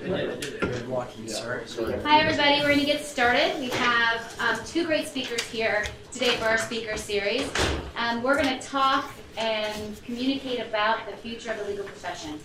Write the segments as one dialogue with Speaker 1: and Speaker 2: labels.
Speaker 1: Hi everybody, we're going to get started. We have two great speakers here today for our speaker series. We're going to talk and communicate about the future of the legal profession.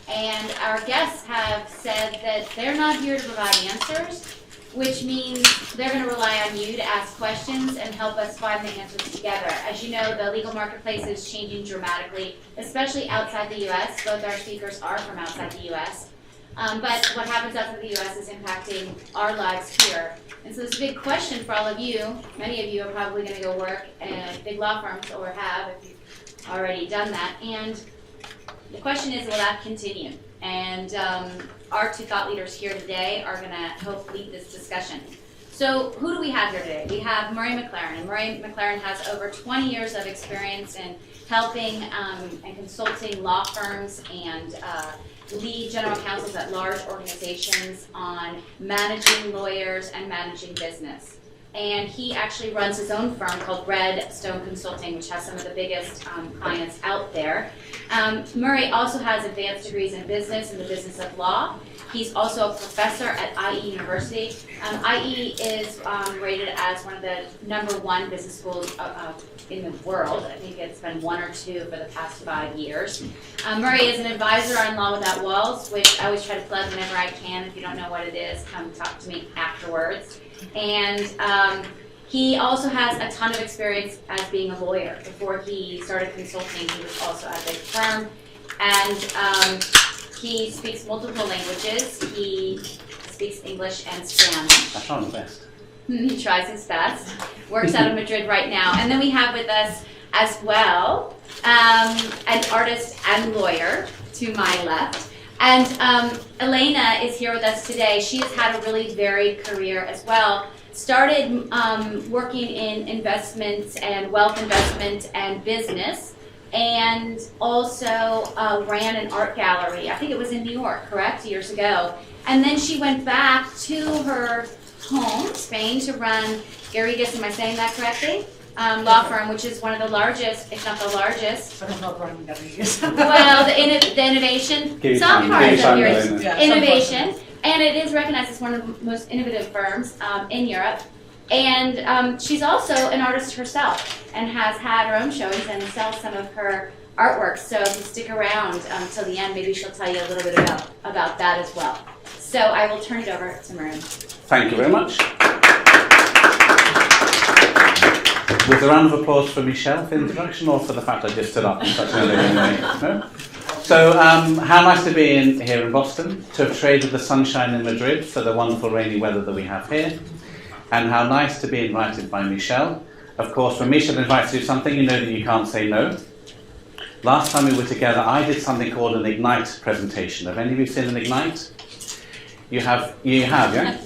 Speaker 1: And our guests have said that they're not here to provide answers, which means they're going to rely on you to ask questions and help us find the answers together. As you know, the legal marketplace is changing dramatically, especially outside the U.S. Both our speakers are from outside the U.S. But what happens outside the U.S. is impacting our lives here. And so it's a big question for all of you. Many of you are probably going to go work at big law firms or have if you've already done that. And the question is, will that continue? And our two thought leaders here today are going to help lead this discussion. So who do we have here today? We have Moray McLaren. And Moray McLaren has over 20 years of experience in helping and consulting law firms and lead general counsels at large organizations on managing lawyers and managing business. And he actually runs his own firm called Redstone Consulting, which has some of the biggest clients out there. Moray also has advanced degrees in business and the business of law. He's also a professor at IE University. IE is rated as one of the #1 business schools in the world. I think it's been 1 or 2 for the past 5 years. Moray is an advisor on Law Without Walls, which I always try to plug whenever I can. If you don't know what it is, come talk to me afterwards. And he also has a ton of experience as being a lawyer. Before he started consulting, he was also at a big firm. And he speaks multiple languages. He speaks English and Spanish.
Speaker 2: I found the best.
Speaker 1: He tries his best. Works out of Madrid right now. And then we have with us as well an artist and lawyer to my left. And Elena is here with us today. She has had a really varied career as well. Started working in investments and wealth investment and business, and also ran an art gallery. I think it was in New York, correct, years ago. And then she went back to her home, Spain, to run Garrigues, am I saying that correctly? Law firm, which is one of the largest, if not the largest.
Speaker 3: But I'm not running Garrigues.
Speaker 1: Well, the innovation, some parts of your innovation, and it is recognized as one of the most innovative firms in Europe. And she's also an artist herself and has had her own showings and sells some of her artwork. So if you stick around till the end, maybe she'll tell you a little bit about that as well. So I will turn it over to Moray.
Speaker 2: Thank you very much. With a round of applause for Michelle for the introduction, or for the fact I just stood up in such an elegant way? No? So, how nice to be here in Boston, to have traded the sunshine in Madrid for the wonderful rainy weather that we have here, and how nice to be invited by Michelle. Of course, when Michelle invites you to something, you know that you can't say no. Last time we were together, I did something called an Ignite presentation. Have any of you seen an Ignite? You have, yeah?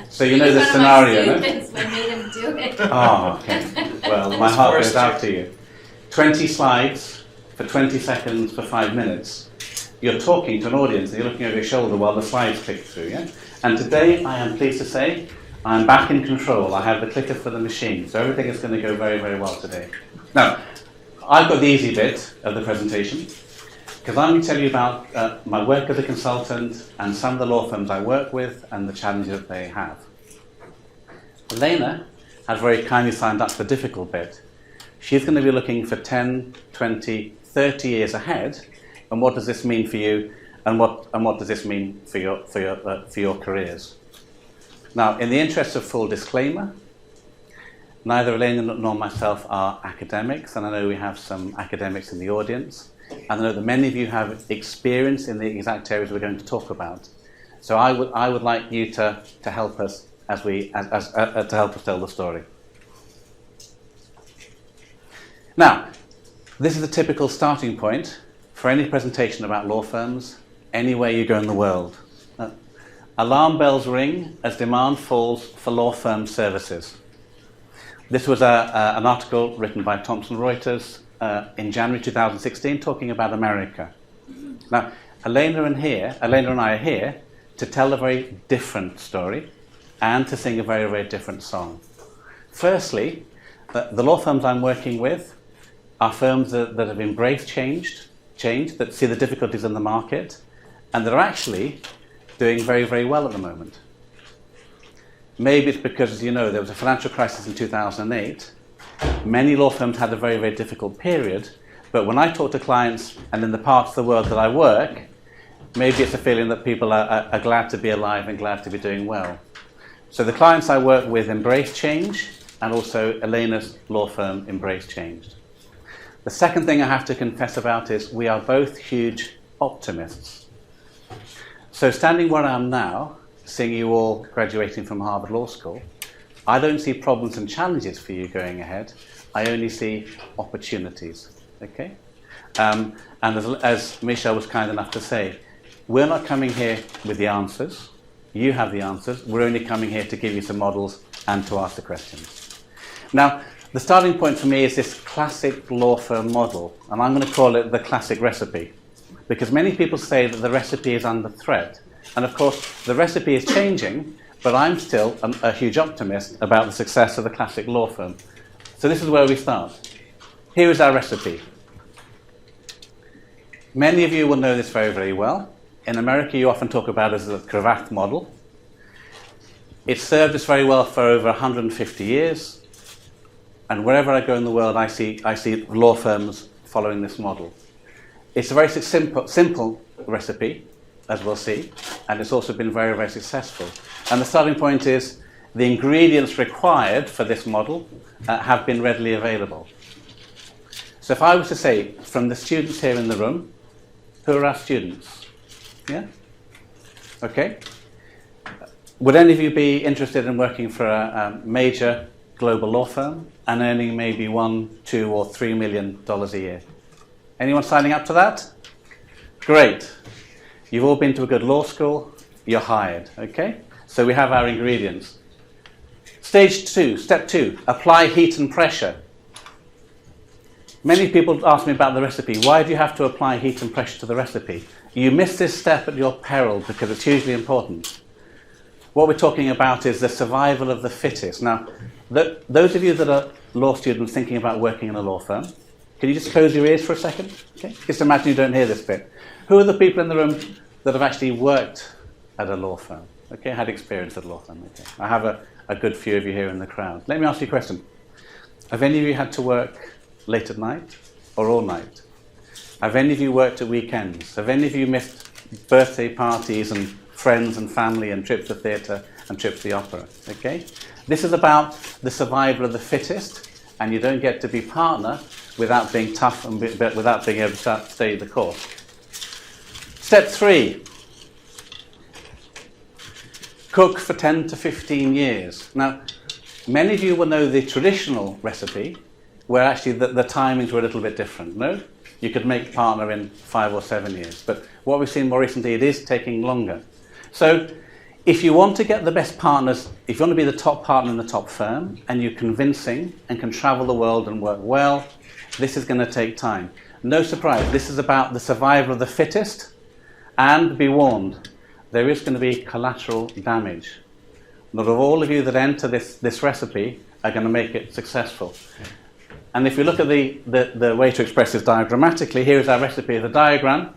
Speaker 2: So you know the scenario, no?
Speaker 1: We made him do it.
Speaker 2: Oh, okay. Well, my heart goes out to you. 20 slides for 20 seconds for 5 minutes. You're talking to an audience and you're looking over your shoulder while the slides click through, yeah? And today, I am pleased to say, I'm back in control. I have the clicker for the machine, so everything is going to go very, very well today. Now, I've got the easy bit of the presentation, because I'm going to tell you about my work as a consultant and some of the law firms I work with and the challenges that they have. Elena has very kindly signed up for the difficult bit. She's going to be looking for 10, 20, 30 years ahead, and what does this mean for you, and what does this mean for your careers? Now, in the interest of full disclaimer, neither Elena nor myself are academics, and I know we have some academics in the audience. And I know that many of you have experience in the exact areas we're going to talk about. So I would like you to help us to help us tell the story. Now, this is a typical starting point for any presentation about law firms, anywhere you go in the world. Alarm bells ring as demand falls for law firm services. This was an article written by Thomson Reuters in January 2016, talking about America. Now, Elena and I are here to tell a very different story and to sing a very, very different song. Firstly, the law firms I'm working with are firms that have embraced change, that see the difficulties in the market, and that are actually doing very, very well at the moment. Maybe it's because, as you know, there was a financial crisis in 2008. Many law firms had a very, very difficult period. But when I talk to clients and in the parts of the world that I work, maybe it's a feeling that people are glad to be alive and glad to be doing well. So the clients I work with embrace change, and also Elena's law firm embrace change. The second thing I have to confess about is we are both huge optimists. So standing where I am now, seeing you all graduating from Harvard Law School, I don't see problems and challenges for you going ahead. I only see opportunities. Okay? And as Michelle was kind enough to say, we're not coming here with the answers. You have the answers. We're only coming here to give you some models and to ask the questions. Now, the starting point for me is this classic law firm model, and I'm going to call it the classic recipe, because many people say that the recipe is under threat. And of course, the recipe is changing, but I'm still a huge optimist about the success of the classic law firm. So this is where we start. Here is our recipe. Many of you will know this very, very well. In America, you often talk about it as the cravat model. It's served us very well for over 150 years. And wherever I go in the world, I see law firms following this model. It's a very simple recipe, as we'll see, and it's also been very, very successful. And the starting point is the ingredients required for this model have been readily available. So if I was to say, from the students here in the room, who are our students? Yeah? Okay. Would any of you be interested in working for a major global law firm and earning maybe $1, $2, or $3 million a year? Anyone signing up to that? Great. You've all been to a good law school. You're hired. Okay? So we have our ingredients. Step two, apply heat and pressure. Many people ask me about the recipe. Why do you have to apply heat and pressure to the recipe? You miss this step at your peril because it's hugely important. What we're talking about is the survival of the fittest. Now, those of you that are law students thinking about working in a law firm, can you just close your ears for a second? Okay? Just imagine you don't hear this bit. Who are the people in the room that have actually worked at a law firm? Okay, had experience at a law firm. Okay. I have a good few of you here in the crowd. Let me ask you a question. Have any of you had to work late at night or all night? Have any of you worked at weekends? Have any of you missed birthday parties and friends and family and trips to theatre and trips to the opera? Okay? This is about the survival of the fittest, and you don't get to be partner without being tough and without being able to stay the course. Step 3. Cook for 10 to 15 years. Now, many of you will know the traditional recipe, where actually the timings were a little bit different, no? You could make partner in 5 or 7 years. But what we've seen more recently, it is taking longer. So if you want to get the best partners, if you want to be the top partner in the top firm, and you're convincing and can travel the world and work well, this is going to take time. No surprise, this is about the survival of the fittest, and be warned, there is going to be collateral damage. Not all of you that enter this recipe are going to make it successful. And if you look at the way to express this diagrammatically, here is our recipe of the diagram.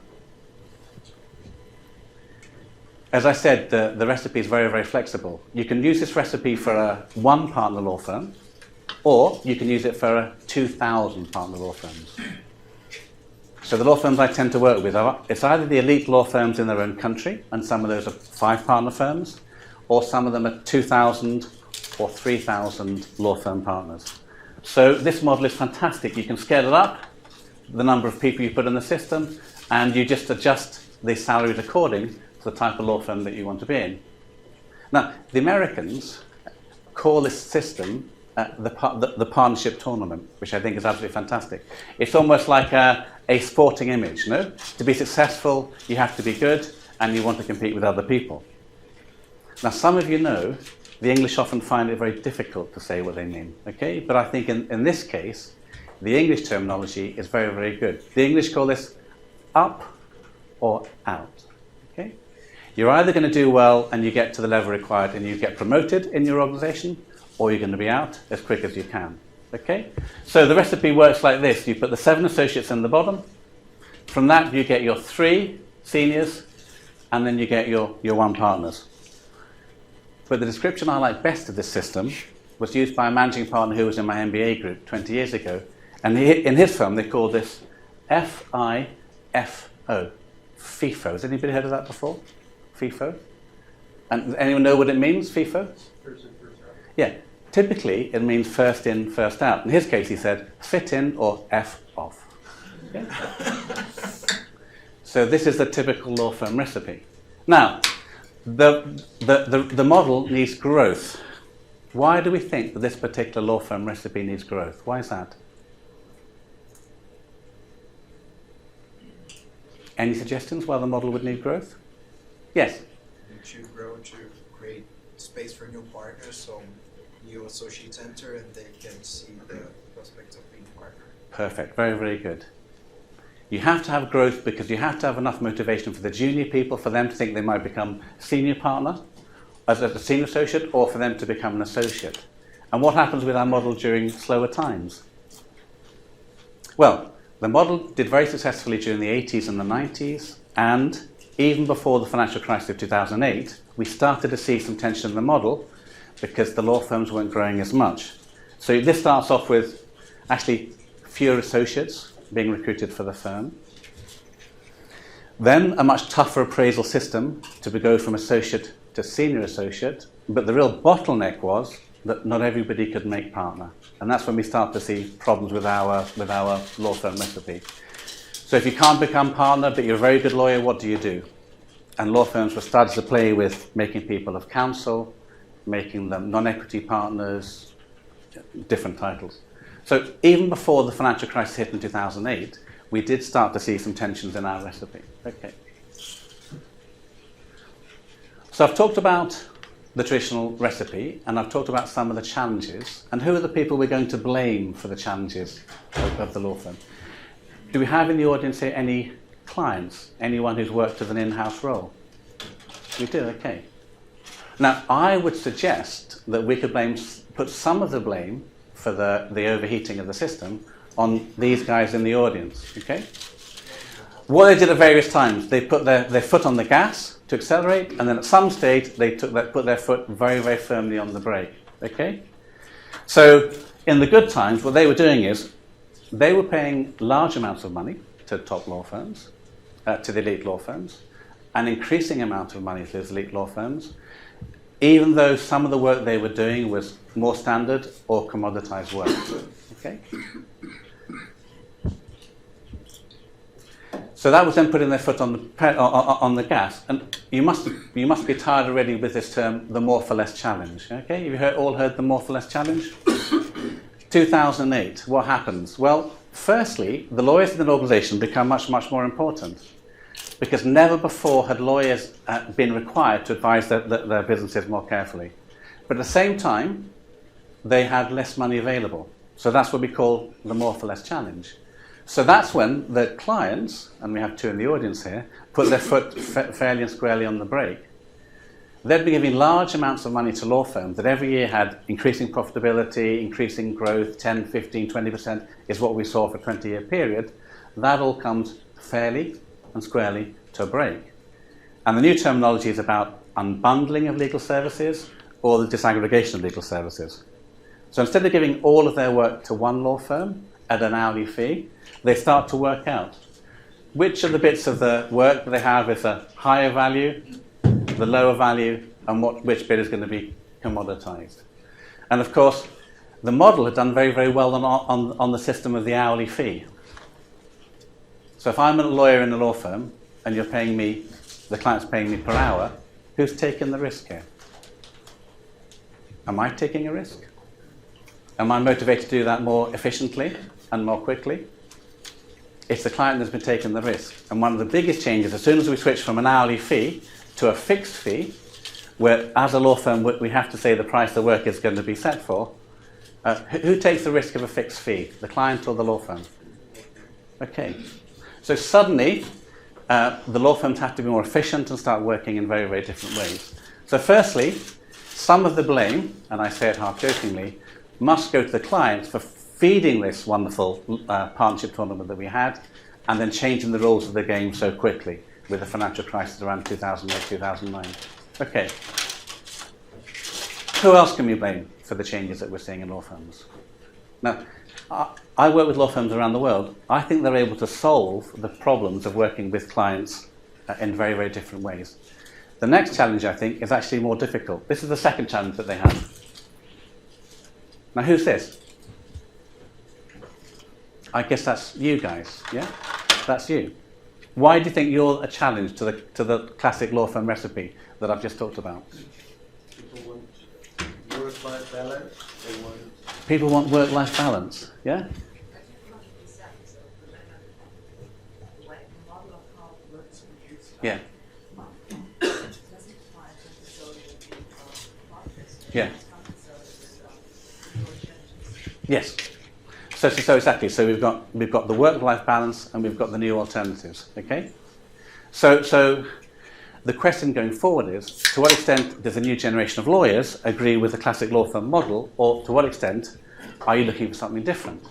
Speaker 2: As I said, the recipe is very, very flexible. You can use this recipe for a one-partner law firm, or you can use it for a 2,000 partner law firms. So the law firms I tend to work with, it's either the elite law firms in their own country, and some of those are 5-partner firms, or some of them are 2,000 or 3,000 law firm partners. So this model is fantastic. You can scale it up, the number of people you put in the system, and you just adjust the salaries according to the type of law firm that you want to be in. Now, the Americans call this system the partnership tournament, which I think is absolutely fantastic. It's almost like a sporting image, no? To be successful, you have to be good, and you want to compete with other people. Now, some of you know the English often find it very difficult to say what they mean, okay? But I think in this case, the English terminology is very, very good. The English call this up or out, okay? You're either going to do well and you get to the level required and you get promoted in your organization, or you're going to be out as quick as you can, okay? So the recipe works like this. You put the 7 associates in the bottom. From that, you get your 3 seniors and then you get your one partners. But the description I like best of this system was used by a managing partner who was in my MBA group 20 years ago. And in his firm, they called this FIFO, FIFO. Has anybody heard of that before? FIFO? And anyone know what it means, FIFO?
Speaker 3: First in, first out.
Speaker 2: Yeah. Typically, it means first in, first out. In his case, he said fit in or F off. Okay? So this is the typical law firm recipe. Now, the model needs growth. Why do we think that this particular law firm recipe needs growth? Why is that? Any suggestions why the model would need growth? Yes?
Speaker 4: You should grow to create space for new partners, so new associates enter and they can see the prospects of being partner.
Speaker 2: Perfect. Very, very good. You have to have growth because you have to have enough motivation for the junior people, for them to think they might become senior partner, as a senior associate, or for them to become an associate. And what happens with our model during slower times? Well, the model did very successfully during the 80s and the 90s, and even before the financial crisis of 2008, we started to see some tension in the model because the law firms weren't growing as much. So this starts off with actually fewer associates being recruited for the firm. Then a much tougher appraisal system to go from associate to senior associate, but the real bottleneck was that not everybody could make partner. And that's when we start to see problems with our law firm recipe. So if you can't become partner, but you're a very good lawyer, what do you do? And law firms were starting to play with making people of counsel, making them non-equity partners, different titles. So even before the financial crisis hit in 2008, we did start to see some tensions in our recipe. Okay. So I've talked about the traditional recipe, and I've talked about some of the challenges, and who are the people we're going to blame for the challenges of the law firm. Do we have in the audience here any clients, anyone who's worked as an in-house role? We do, okay. Now, I would suggest that we could put some of the blame for the overheating of the system on these guys in the audience, okay? What they did at various times, they put their foot on the gas to accelerate, and then at some stage they put their foot very, very firmly on the brake, okay? So in the good times, what they were doing is they were paying large amounts of money to top law firms, to the elite law firms, an increasing amount of money to those elite law firms, even though some of the work they were doing was more standard or commoditized work, okay? So that was them putting their foot on the gas, and you must be tired already with this term, the more for less challenge. Okay, have you all heard the more for less challenge? 2008. What happens? Well, firstly, the lawyers in an organisation become much more important because never before had lawyers been required to advise their businesses more carefully. But at the same time, they had less money available. So that's what we call the more for less challenge. So that's when the clients, and we have two in the audience here, put their foot fairly and squarely on the brake. They'd be giving large amounts of money to law firms that every year had increasing profitability, increasing growth, 10, 15, 20% is what we saw for a 20-year period. That all comes fairly and squarely to a brake. And the new terminology is about unbundling of legal services or the disaggregation of legal services. So instead of giving all of their work to one law firm at an hourly fee, they start to work out which of the bits of the work that they have is a higher value, the lower value, and which bit is going to be commoditized. And of course, the model had done very, very well on the system of the hourly fee. So if I'm a lawyer in a law firm and you're paying me, the client's paying me per hour, who's taking the risk here? Am I taking a risk? Am I motivated to do that more efficiently and more quickly? It's the client that's been taking the risk. And one of the biggest changes, as soon as we switch from an hourly fee to a fixed fee, where as a law firm we have to say the price the work is going to be set for, who takes the risk of a fixed fee, the client or the law firm? Okay. So suddenly, the law firms have to be more efficient and start working in very, very different ways. So firstly, some of the blame, and I say it half-jokingly, must go to the clients for feeding this wonderful partnership tournament that we had and then changing the rules of the game so quickly. with the financial crisis around 2008, 2009. Okay. Who else can we blame for the changes that we're seeing in law firms? Now, I work with law firms around the world. I think they're able to solve the problems of working with clients in very, very different ways. The next challenge, I think, is actually more difficult. This is the second challenge that they have. Now, who's this? I guess that's you guys, yeah? That's you. Why do you think you're a challenge to the classic law firm recipe that I've just talked about?
Speaker 3: People want work-life balance.
Speaker 2: People want work-life balance, yeah? Yeah. Yeah. Yes. So exactly. So we've got the work-life balance and we've got the new alternatives. Okay. So the question going forward is, to what extent does the new generation of lawyers agree with the classic law firm model, or to what extent are you looking for something different?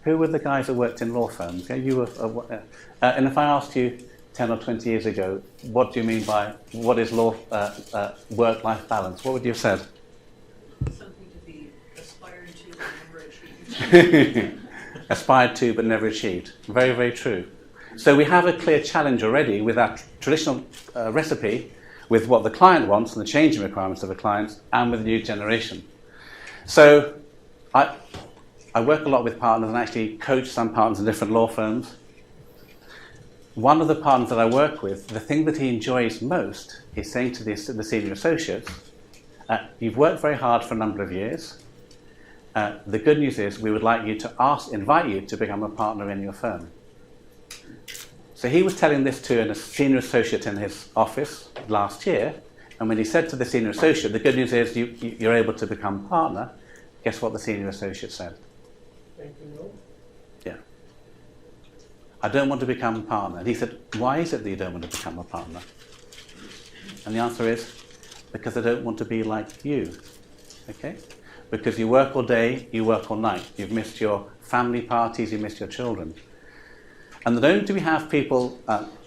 Speaker 2: Who were the guys that worked in law firms? Okay, you were, and if I asked you 10 or 20 years ago, what do you mean by what is law work-life balance? What would you have said?
Speaker 5: Something to be aspired to but never achieved.
Speaker 2: Aspired to but never achieved. Very, very true. So we have a clear challenge already with our traditional recipe, with what the client wants and the changing requirements of the clients, and with the new generation. So I work a lot with partners and actually coach some partners in different law firms. One of the partners that I work with, the thing that he enjoys most is saying to the senior associates, you've worked very hard for a number of years. The good news is we would like you to invite you to become a partner in your firm. So he was telling this to a senior associate in his office last year, and when he said to the senior associate, the good news is you're able to become partner, guess what the senior associate said?
Speaker 3: Thank you, no.
Speaker 2: Yeah. I don't want to become a partner. And he said, why is it that you don't want to become a partner? And the answer is, because I don't want to be like you. Okay? Because you work all day, you work all night. You've missed your family parties, you missed your children. And not only do we have people,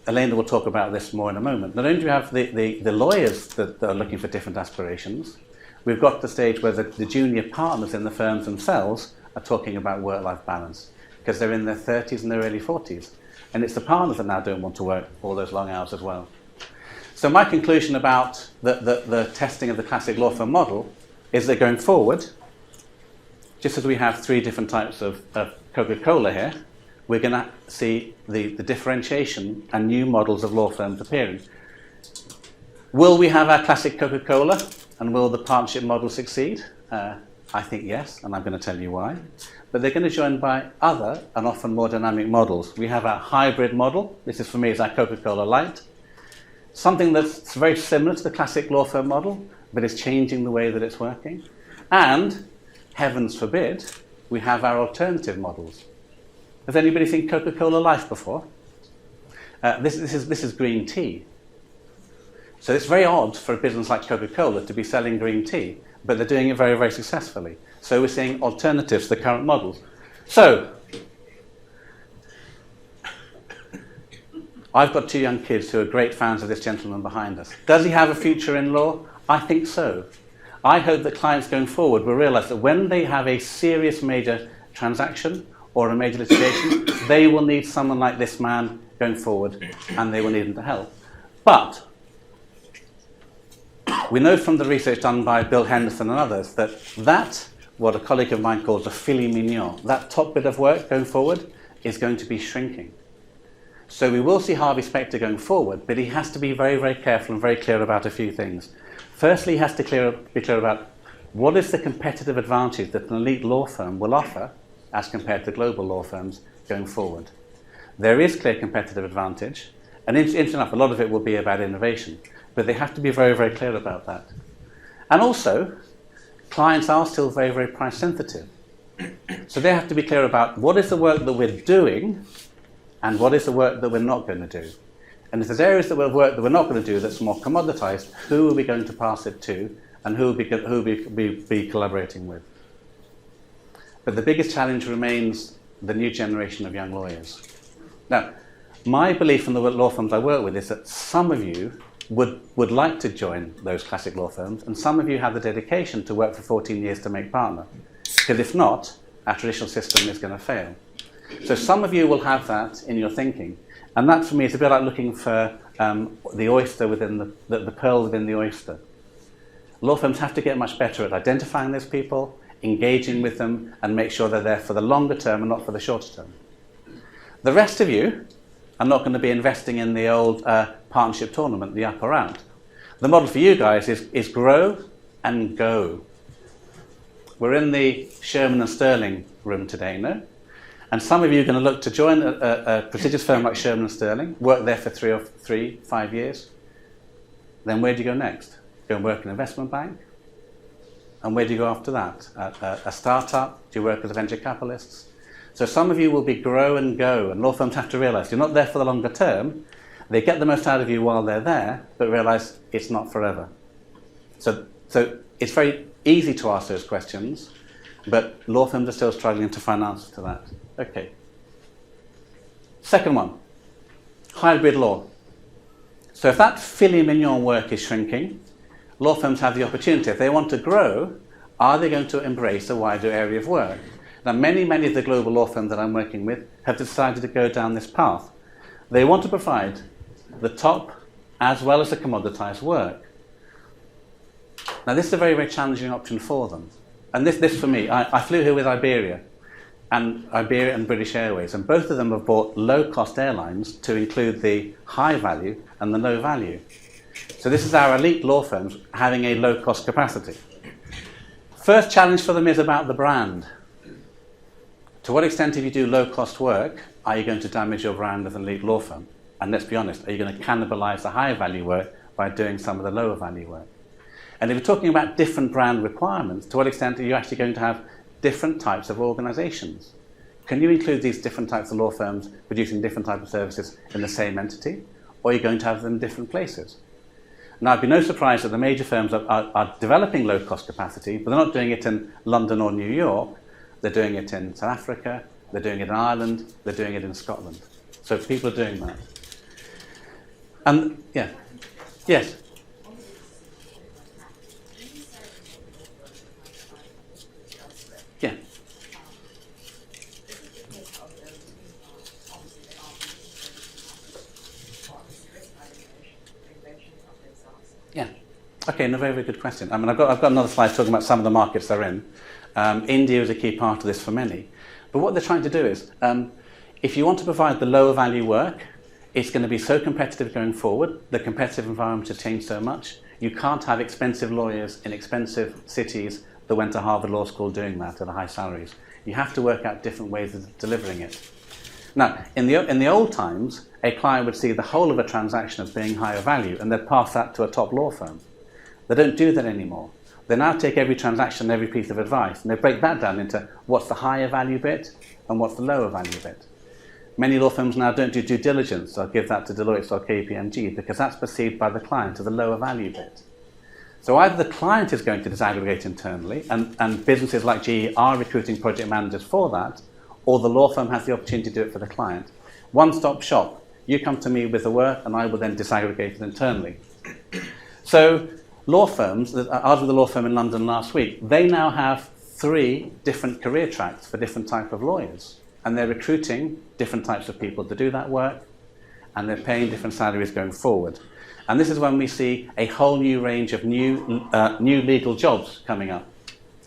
Speaker 2: Elena will talk about this more in a moment, not only do we have the lawyers that are looking for different aspirations, we've got to the stage where the junior partners in the firms themselves are talking about work-life balance, because they're in their 30s and their early 40s. And it's the partners that now don't want to work all those long hours as well. So my conclusion about the testing of the classic law firm model is that going forward, just as we have three different types of Coca-Cola here, we're going to see the differentiation and new models of law firms appearing. Will we have our classic Coca-Cola, and will the partnership model succeed? I think yes, and I'm going to tell you why. But they're going to be joined by other and often more dynamic models. We have our hybrid model. This is, for me, is our Coca-Cola Light. Something that's very similar to the classic law firm model, but is changing the way that it's working. And, heavens forbid, we have our alternative models. Has anybody seen Coca-Cola Life before? This is green tea. So it's very odd for a business like Coca-Cola to be selling green tea, but they're doing it very, very successfully. So we're seeing alternatives to the current models. So, I've got two young kids who are great fans of this gentleman behind us. Does he have a future in law? I think so. I hope that clients going forward will realise that when they have a serious major transaction or a major litigation, they will need someone like this man going forward, and they will need him to help. But we know from the research done by Bill Henderson and others that what a colleague of mine calls the filet mignon, that top bit of work going forward, is going to be shrinking. So we will see Harvey Specter going forward, but he has to be very, very careful and very clear about a few things. Firstly, he has to be clear about what is the competitive advantage that an elite law firm will offer as compared to global law firms going forward. There is clear competitive advantage, and interesting enough, a lot of it will be about innovation, but they have to be very, very clear about that. And also, clients are still very, very price sensitive. So they have to be clear about what is the work that we're doing and what is the work that we're not going to do. And if there's areas of work that we're not going to do that's more commoditized, who are we going to pass it to, and who will be collaborating with? But the biggest challenge remains the new generation of young lawyers. Now, My belief in the law firms I work with is that some of you would like to join those classic law firms, and some of you have the dedication to work for 14 years to make partner. Because if not, our traditional system is going to fail. So some of you will have that in your thinking. And that, for me, is a bit like looking for the oyster within the pearl within the oyster. Law firms have to get much better at identifying those people, engaging with them, and make sure they're there for the longer term and not for the shorter term. The rest of you are not going to be investing in the old partnership tournament, the up or out. The model for you guys is grow and go. We're in the Sherman and Sterling room today, no? And some of you are going to look to join a prestigious firm like Sherman and Sterling, work there for 5 years. Then where do you go next? Go and work in an investment bank? And where do you go after that? A startup? Do you work as a venture capitalists? So some of you will be grow and go, and law firms have to realise you're not there for the longer term. They get the most out of you while they're there, but realise it's not forever. So it's very easy to ask those questions, but law firms are still struggling to find answers to that. Okay. Second one, hybrid law. So if that filet mignon work is shrinking, law firms have the opportunity. If they want to grow, are they going to embrace a wider area of work? Now, many of the global law firms that I'm working with have decided to go down this path. They want to provide the top as well as the commoditized work. Now, this is a very, very challenging option for them. And this for me, I flew here with Iberia and British Airways, and both of them have bought low-cost airlines to include the high value and the low value. So this is our elite law firms having a low-cost capacity. First challenge for them is about the brand. To what extent, if you do low-cost work, are you going to damage your brand as an elite law firm? And let's be honest, are you going to cannibalize the higher value work by doing some of the lower value work? And if you're talking about different brand requirements, to what extent are you actually going to have different types of organizations? Can you include these different types of law firms producing different types of services in the same entity? Or are you going to have them in different places? Now, I'd be no surprise that the major firms are developing low-cost capacity, but they're not doing it in London or New York. They're doing it in South Africa, they're doing it in Ireland, they're doing it in Scotland. So people are doing that. And, yeah. Yes? Yeah. Yeah. Okay, no, very, very good question. I mean, I've got another slide talking about some of the markets they're in. India is a key part of this for many. But what they're trying to do is, if you want to provide the lower value work, it's going to be so competitive going forward. The competitive environment has changed so much. You can't have expensive lawyers in expensive cities that went to Harvard Law School doing that at high salaries. You have to work out different ways of delivering it. Now, in the old times, a client would see the whole of a transaction as being higher value, and they'd pass that to a top law firm. They don't do that anymore. They now take every transaction, every piece of advice, and they break that down into what's the higher value bit and what's the lower value bit. Many law firms now don't do due diligence or give that to Deloitte or KPMG because that's perceived by the client as the lower value bit. So either the client is going to disaggregate internally, and businesses like GE are recruiting project managers for that, or the law firm has the opportunity to do it for the client. One-stop shop. You come to me with the work, and I will then disaggregate it internally. So law firms, I was with a law firm in London last week, they now have 3 different career tracks for different types of lawyers. And they're recruiting different types of people to do that work, and they're paying different salaries going forward. And this is when we see a whole new range of new legal jobs coming up.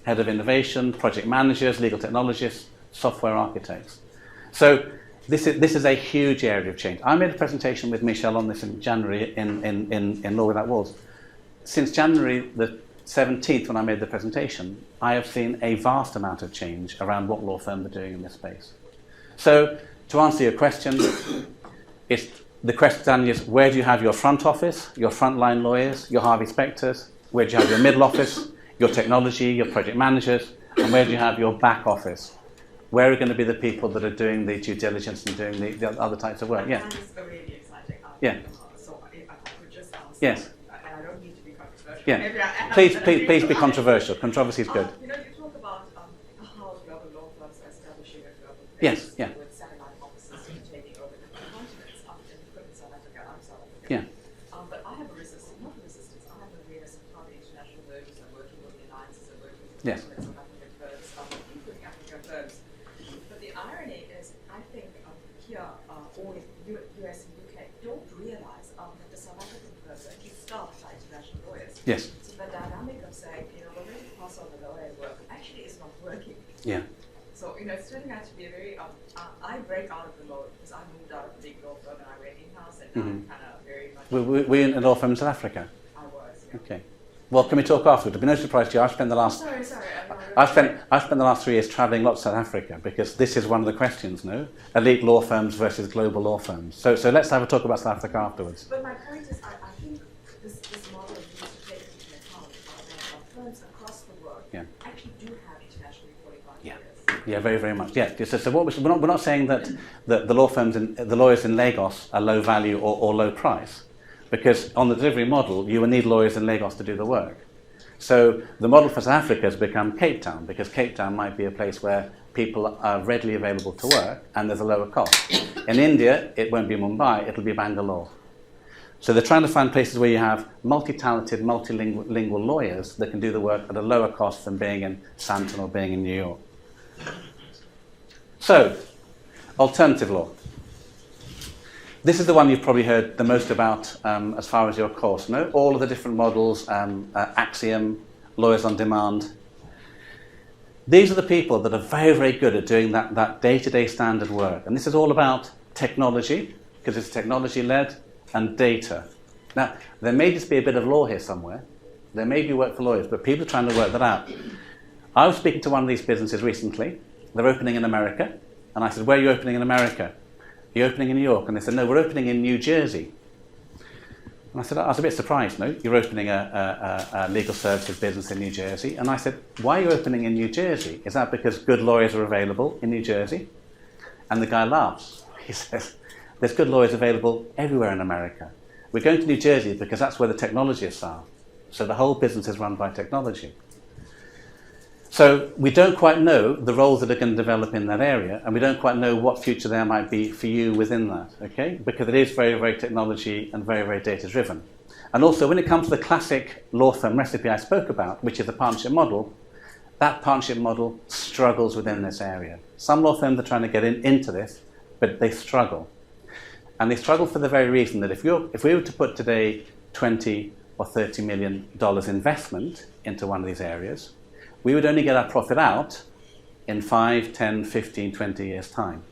Speaker 2: Head of innovation, project managers, legal technologists, software architects. So this is a huge area of change. I made a presentation with Michelle on this in January in Law Without Walls. Since January the 17th, when I made the presentation, I have seen a vast amount of change around what law firms are doing in this space. So, to answer your question, the question is, where do you have your front office, your frontline lawyers, your Harvey Specters? Where do you have your middle office, your technology, your project managers? And where do you have your back office? Where are going to be the people that are doing the due diligence and doing the other types of work? Yeah.
Speaker 5: That is really exciting.
Speaker 2: Yeah.
Speaker 5: So if I could just ask.
Speaker 2: Yes.
Speaker 5: And I don't need to be controversial.
Speaker 2: Yeah.
Speaker 5: Maybe I have
Speaker 2: Please be controversial. Controversy is good.
Speaker 5: You talk about how global law firms are establishing a global
Speaker 2: Yes,
Speaker 5: presence
Speaker 2: yeah.
Speaker 5: with satellite offices taking over different continents.
Speaker 2: Yes.
Speaker 6: with South African firms, including African firms. But the irony is, I think here, all US and UK don't realize that the South African firms are actually staffed by international lawyers.
Speaker 2: Yes.
Speaker 6: So the dynamic of saying, we're going to pass on the lawyer work actually is not working.
Speaker 2: Yeah.
Speaker 6: So, it's turning out to be a very, I break out of the mode because I moved out of the big law firm and I went in-house and now I'm kind of very much...
Speaker 2: Were you in a law firm in South Africa?
Speaker 6: I was, yeah.
Speaker 2: Okay. Well, can we talk afterwards? It'll be no surprise to you. I've spent the last...
Speaker 6: Sorry.
Speaker 2: I've spent the last 3 years travelling lots to South Africa because this is one of the questions, no? Elite law firms versus global law firms. So let's have a talk about South Africa afterwards.
Speaker 6: But my point is, I think this model needs to take into account that firms across the world actually do have internationally qualified lawyers.
Speaker 2: Yeah, very, very much. Yeah. So we're not saying that the law firms and the lawyers in Lagos are low value or low price, because on the delivery model you will need lawyers in Lagos to do the work. So the model for South Africa has become Cape Town, because Cape Town might be a place where people are readily available to work and there's a lower cost. In India, it won't be Mumbai, it'll be Bangalore. So they're trying to find places where you have multi-talented, multilingual lawyers that can do the work at a lower cost than being in Santon or being in New York. So, alternative law. This is the one you've probably heard the most about as far as your course, no? All of the different models, Axiom, Lawyers on Demand. These are the people that are very, very good at doing that day-to-day standard work. And this is all about technology, because it's technology-led, and data. Now, there may just be a bit of law here somewhere. There may be work for lawyers, but people are trying to work that out. I was speaking to one of these businesses recently. They're opening in America. And I said, where are you opening in America? Are you opening in New York? And they said, no, we're opening in New Jersey. And I said, I was a bit surprised, no? You're opening a legal services business in New Jersey. And I said, why are you opening in New Jersey? Is that because good lawyers are available in New Jersey? And the guy laughs. He says, there's good lawyers available everywhere in America. We're going to New Jersey because that's where the technologists are. So the whole business is run by technology. So we don't quite know the roles that are going to develop in that area, and we don't quite know what future there might be for you within that, okay? Because it is very, very technology and very, very data-driven. And also, when it comes to the classic law firm recipe I spoke about, which is the partnership model, that partnership model struggles within this area. Some law firms are trying to get into this, but they struggle. And they struggle for the very reason that if we were to put today $20 or $30 million investment into one of these areas, we would only get our profit out in 5, 10, 15, 20 years' time.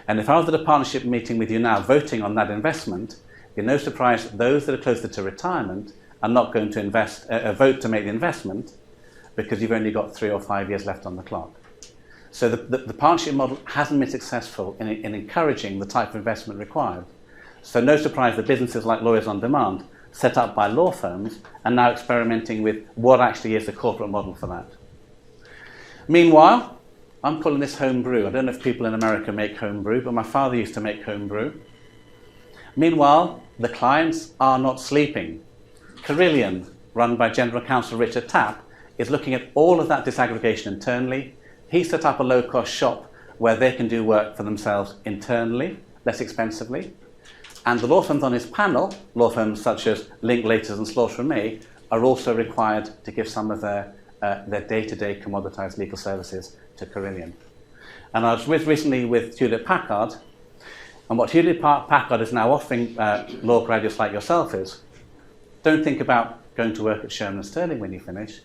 Speaker 2: And if I was at a partnership meeting with you now voting on that investment, you're no surprise those that are closer to retirement are not going to vote to make the investment because you've only got 3 or 5 years left on the clock. So the partnership model hasn't been successful in encouraging the type of investment required. So no surprise that businesses like Lawyers on Demand, set up by law firms, are now experimenting with what actually is the corporate model for that. Meanwhile, I'm calling this home brew. I don't know if people in America make home brew, but my father used to make home brew. Meanwhile, the clients are not sleeping. Carillion, run by General Counsel Richard Tapp, is looking at all of that disaggregation internally. He set up a low-cost shop where they can do work for themselves internally, less expensively. And the law firms on his panel, law firms such as Linklaters and Slaughter and May, are also required to give some of their day-to-day commoditized legal services to Carillion. And I was recently with Hewlett-Packard, and what Hewlett-Packard is now offering law graduates like yourself is, don't think about going to work at Sherman & Sterling when you finish.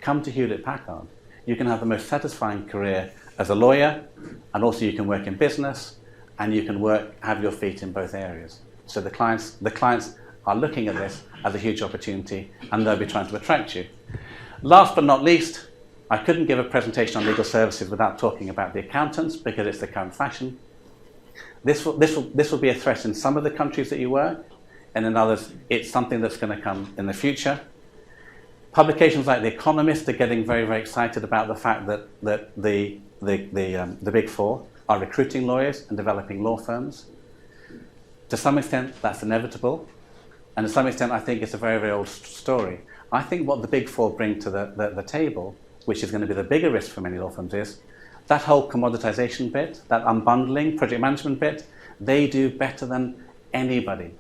Speaker 2: Come to Hewlett-Packard. You can have the most satisfying career as a lawyer, and also you can work in business, and you can have your feet in both areas. So the clients are looking at this as a huge opportunity, and they'll be trying to attract you. Last but not least, I couldn't give a presentation on legal services without talking about the accountants, because it's the current fashion. This will be a threat in some of the countries that you work, and in others, it's something that's going to come in the future. Publications like The Economist are getting very, very excited about the fact that the Big Four are recruiting lawyers and developing law firms. To some extent, that's inevitable, and to some extent, I think it's a very, very old story. I think what the Big Four bring to the table, which is going to be the bigger risk for many law firms, is that whole commoditization bit, that unbundling, project management bit, they do better than anybody.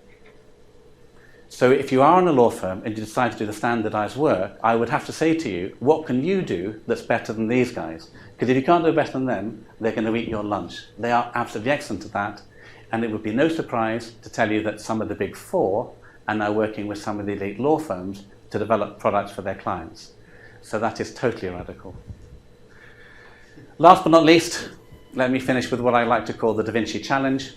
Speaker 2: So if you are in a law firm and you decide to do the standardized work, I would have to say to you, what can you do that's better than these guys? Because if you can't do better than them, they're going to eat your lunch. They are absolutely excellent at that. And it would be no surprise to tell you that some of the big four are now working with some of the elite law firms to develop products for their clients. So that is totally radical. Last but not least, let me finish with what I like to call the Da Vinci Challenge.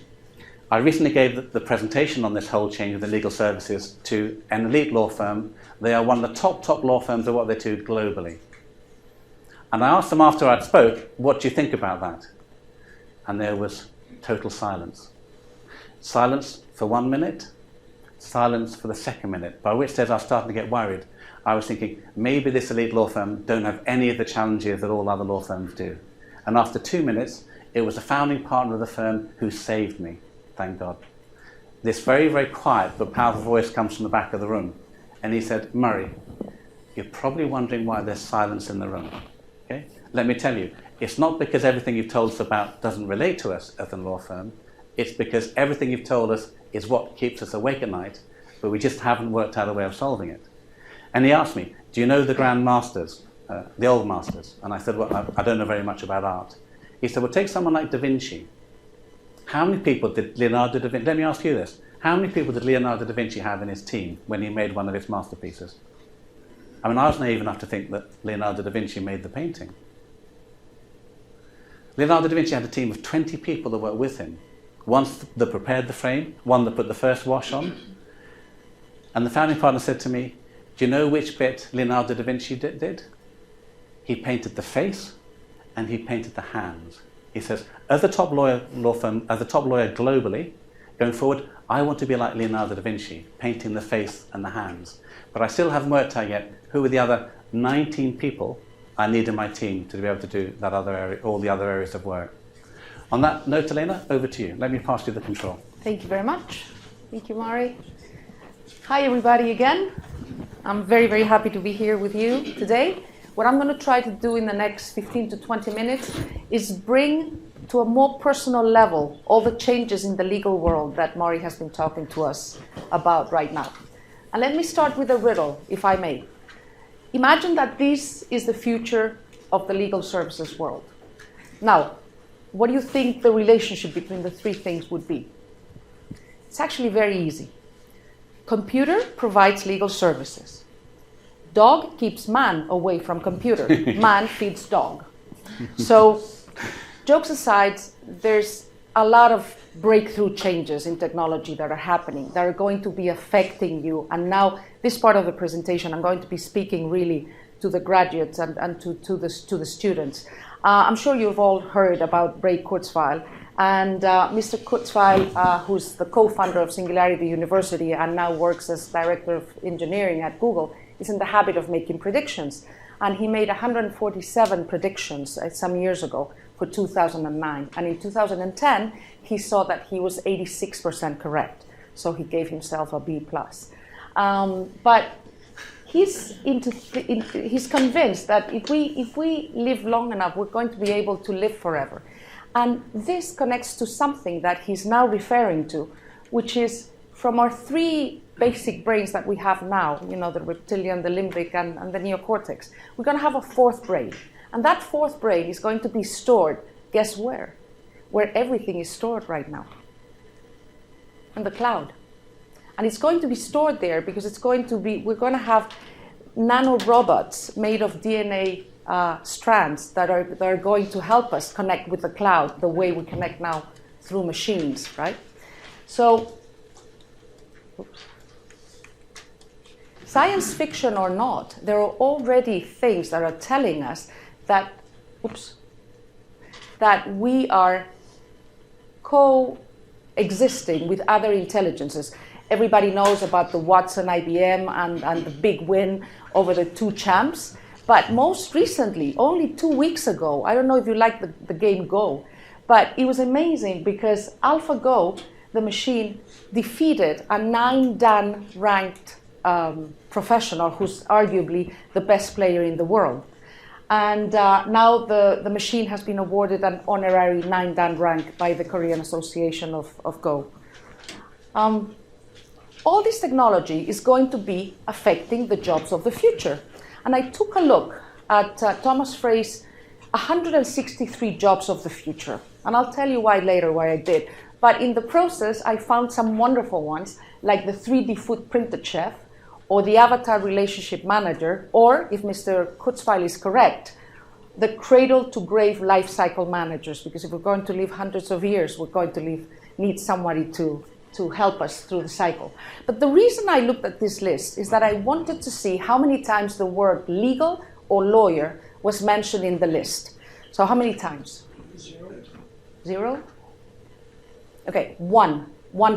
Speaker 2: I recently gave the presentation on this whole change of the legal services to an elite law firm. They are one of the top law firms of what they do globally. And I asked them after I'd spoke, what do you think about that? And there was total silence. Silence for 1 minute, silence for the second minute, by which stage I was starting to get worried. I was thinking, maybe this elite law firm don't have any of the challenges that all other law firms do. And after 2 minutes, it was the founding partner of the firm who saved me. Thank God. This very, very quiet but powerful voice comes from the back of the room. And he said, Murray, you're probably wondering why there's silence in the room. Okay? Let me tell you, it's not because everything you've told us about doesn't relate to us as a law firm. It's because everything you've told us is what keeps us awake at night, but we just haven't worked out a way of solving it. And he asked me, do you know the Grand Masters, the old masters? And I said, well, I don't know very much about art. He said, well, take someone like Da Vinci. How many people did Leonardo da Vinci, let me ask you this, how many people did Leonardo da Vinci have in his team when he made one of his masterpieces? I mean, I was naive enough to think that Leonardo da Vinci made the painting. Leonardo da Vinci had a team of 20 people that worked with him. One that prepared the frame, one that put the first wash on. And the founding partner said to me, do you know which bit Leonardo da Vinci did? He painted the face and he painted the hands. He says, as a top lawyer globally, going forward, I want to be like Leonardo da Vinci, painting the face and the hands. But I still haven't worked out yet who are the other 19 people I need in my team to be able to do that other area, all the other areas of work. On that note, Elena, over to you. Let me pass you the control.
Speaker 7: Thank you very much. Thank you, Mari. Hi, everybody, again. I'm very, very happy to be here with you today. What I'm going to try to do in the next 15 to 20 minutes is bring to a more personal level all the changes in the legal world that Mari has been talking to us about right now. And let me start with a riddle, if I may. Imagine that this is the future of the legal services world. Now, what do you think the relationship between the three things would be? It's actually very easy. Computer provides legal services. Dog keeps man away from computer. Man feeds dog. So, jokes aside, there's a lot of breakthrough changes in technology that are happening, that are going to be affecting you. And now, this part of the presentation, I'm going to be speaking really to the graduates and to the students. I'm sure you've all heard about Ray Kurzweil. And Mr. Kurzweil, who's the co-founder of Singularity University and now works as Director of Engineering at Google, is in the habit of making predictions. And he made 147 predictions some years ago for 2009. And in 2010, he saw that he was 86% correct. So he gave himself a B+. But he's convinced that if we live long enough, we're going to be able to live forever. And this connects to something that he's now referring to, which is from our three basic brains that we have now, you know, the reptilian, the limbic, and the neocortex. We're going to have a fourth brain. And that fourth brain is going to be stored, guess where? Where everything is stored right now. In the cloud. And it's going to be stored there because we're going to have nanorobots made of DNA strands that are going to help us connect with the cloud the way we connect now through machines, right? So, science fiction or not, there are already things that are telling us that, that we are coexisting with other intelligences. Everybody knows about the Watson IBM and the big win over the two champs. But most recently, only 2 weeks ago, I don't know if you like the game Go, but it was amazing because AlphaGo, the machine, defeated a 9-dan ranked professional who's arguably the best player in the world. And now the machine has been awarded an honorary 9-dan rank by the Korean Association of Go. all this technology is going to be affecting the jobs of the future. And I took a look at Thomas Frey's 163 jobs of the future. And I'll tell you why later, why I did. But in the process, I found some wonderful ones, like the 3D food printed chef, or the avatar relationship manager, or, if Mr. Kurzweil is correct, the cradle-to-grave life cycle managers, because if we're going to live hundreds of years, we're going to need somebody to help us through the cycle. But the reason I looked at this list is that I wanted to see how many times the word legal or lawyer was mentioned in the list. So how many times? 0? Okay, one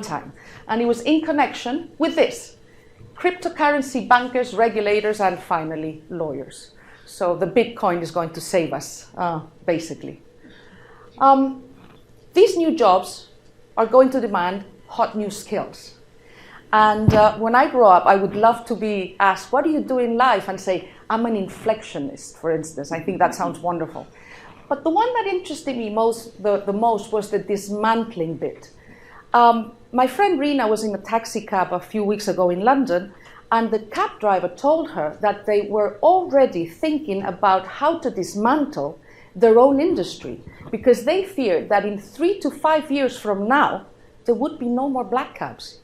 Speaker 7: time. And it was in connection with this: cryptocurrency bankers, regulators, and finally, lawyers. So the Bitcoin is going to save us, basically. These new jobs are going to demand hot new skills. And when I grow up, I would love to be asked, what do you do in life? And say, I'm an inflectionist, for instance. I think that sounds wonderful. But the one that interested me the most was the dismantling bit. My friend Rina was in a taxi cab a few weeks ago in London, and the cab driver told her that they were already thinking about how to dismantle their own industry, because they feared that in 3 to 5 years from now, there would be no more black cabs,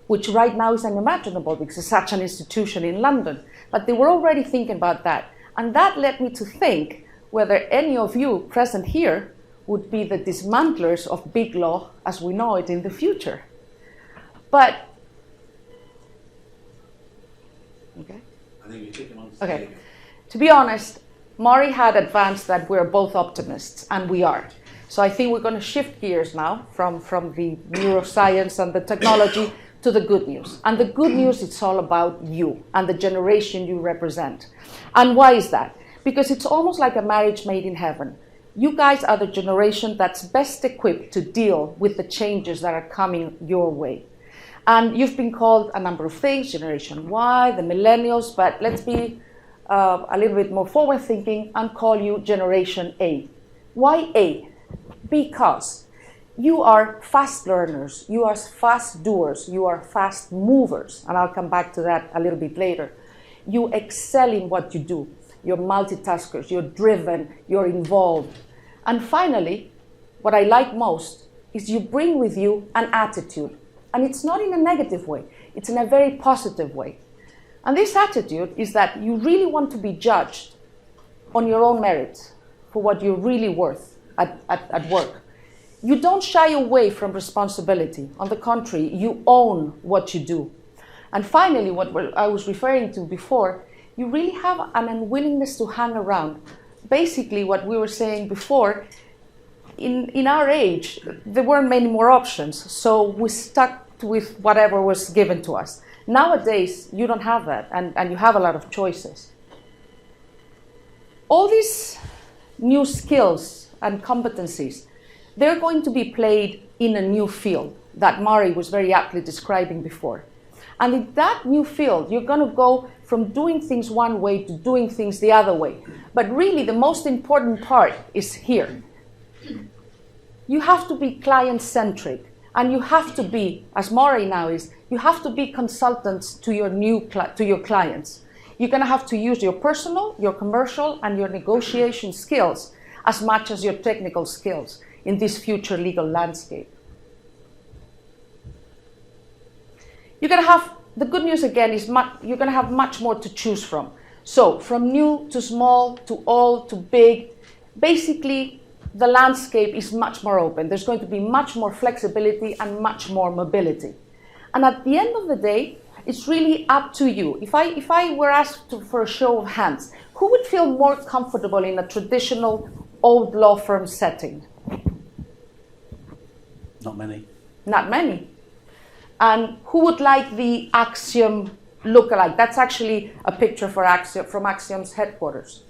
Speaker 7: which right now is unimaginable because it's such an institution in London. But they were already thinking about that. And that led me to think whether any of you present here would be the dismantlers of big law as we know it in the future. But, okay.
Speaker 2: I think you took him on.
Speaker 7: Okay. To be honest, Moray had advanced that we're both optimists, and we are. So I think we're going to shift gears now from the neuroscience and the technology to the good news. And the good news, it's all about you and the generation you represent. And why is that? Because it's almost like a marriage made in heaven. You guys are the generation that's best equipped to deal with the changes that are coming your way. And you've been called a number of things, Generation Y, the Millennials, but let's be a little bit more forward-thinking and call you Generation A. Why A? Because you are fast learners, you are fast doers, you are fast movers, and I'll come back to that a little bit later. You excel in what you do. You're multitaskers, you're driven, you're involved. And finally, what I like most is you bring with you an attitude. And it's not in a negative way, it's in a very positive way. And this attitude is that you really want to be judged on your own merits for what you're really worth at work. You don't shy away from responsibility. On the contrary, you own what you do. And finally, what I was referring to before, you really have an unwillingness to hang around. Basically, what we were saying before, in our age, there weren't many more options, so we stuck with whatever was given to us. Nowadays, you don't have that, and you have a lot of choices. All these new skills and competencies, they're going to be played in a new field that Moray was very aptly describing before. And in that new field, you're going to go from doing things one way to doing things the other way. But really, the most important part is here. You have to be client-centric, and you have to be, as Moray now is, you have to be consultants to your clients. You're going to have to use your personal, your commercial, and your negotiation skills as much as your technical skills in this future legal landscape. You're going to have, the good news again is you're going to have much more to choose from. So from new to small to old to big, basically the landscape is much more open. There's going to be much more flexibility and much more mobility. And at the end of the day, it's really up to you. If I were asked for a show of hands, who would feel more comfortable in a traditional old law firm setting?
Speaker 2: Not many.
Speaker 7: Not many. And who would like the Axiom lookalike? That's actually a picture from Axiom's headquarters.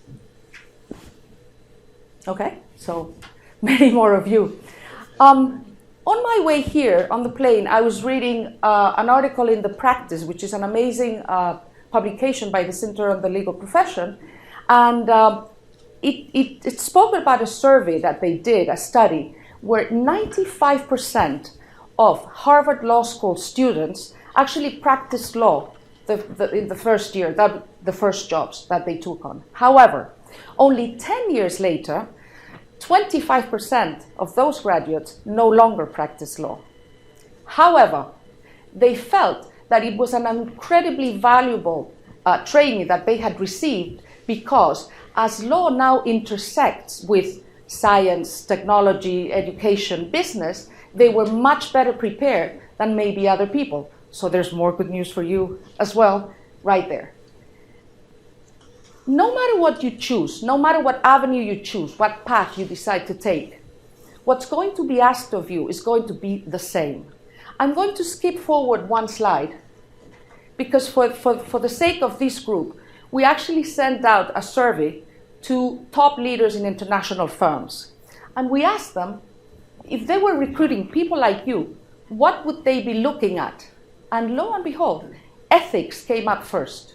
Speaker 7: Okay, so many more of you. On my way here on the plane, I was reading an article in The Practice, which is an amazing publication by the Center on the Legal Profession. And it spoke about a survey that they did, a study, where 95% of Harvard Law School students actually practiced law in the first year, the first jobs that they took on. However, only 10 years later, 25% of those graduates no longer practice law. However, they felt that it was an incredibly valuable training that they had received, because as law now intersects with science, technology, education, business, they were much better prepared than maybe other people. So there's more good news for you as well, right there. No matter what you choose, no matter what avenue you choose, what path you decide to take, what's going to be asked of you is going to be the same. I'm going to skip forward one slide, because for the sake of this group, we actually sent out a survey to top leaders in international firms. And we asked them, if they were recruiting people like you, what would they be looking at? And lo and behold, ethics came up first.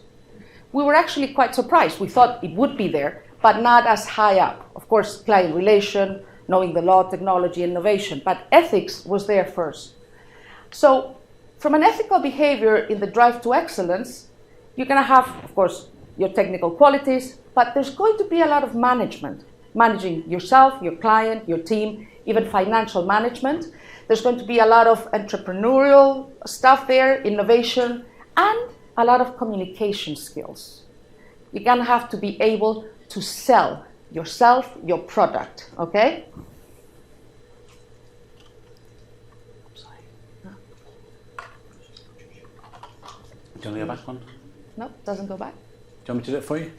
Speaker 7: We were actually quite surprised. We thought it would be there, but not as high up. Of course, client relation, knowing the law, technology, innovation, but ethics was there first. So from an ethical behavior in the drive to excellence, you're going to have, of course, your technical qualities, but there's going to be a lot of management, managing yourself, your client, your team, even financial management. There's going to be a lot of entrepreneurial stuff there, innovation, and a lot of communication skills. You're going to have to be able to sell yourself, your product, okay?
Speaker 2: Do you want to go back one?
Speaker 7: No, doesn't go back.
Speaker 2: Do you want me to do it for you?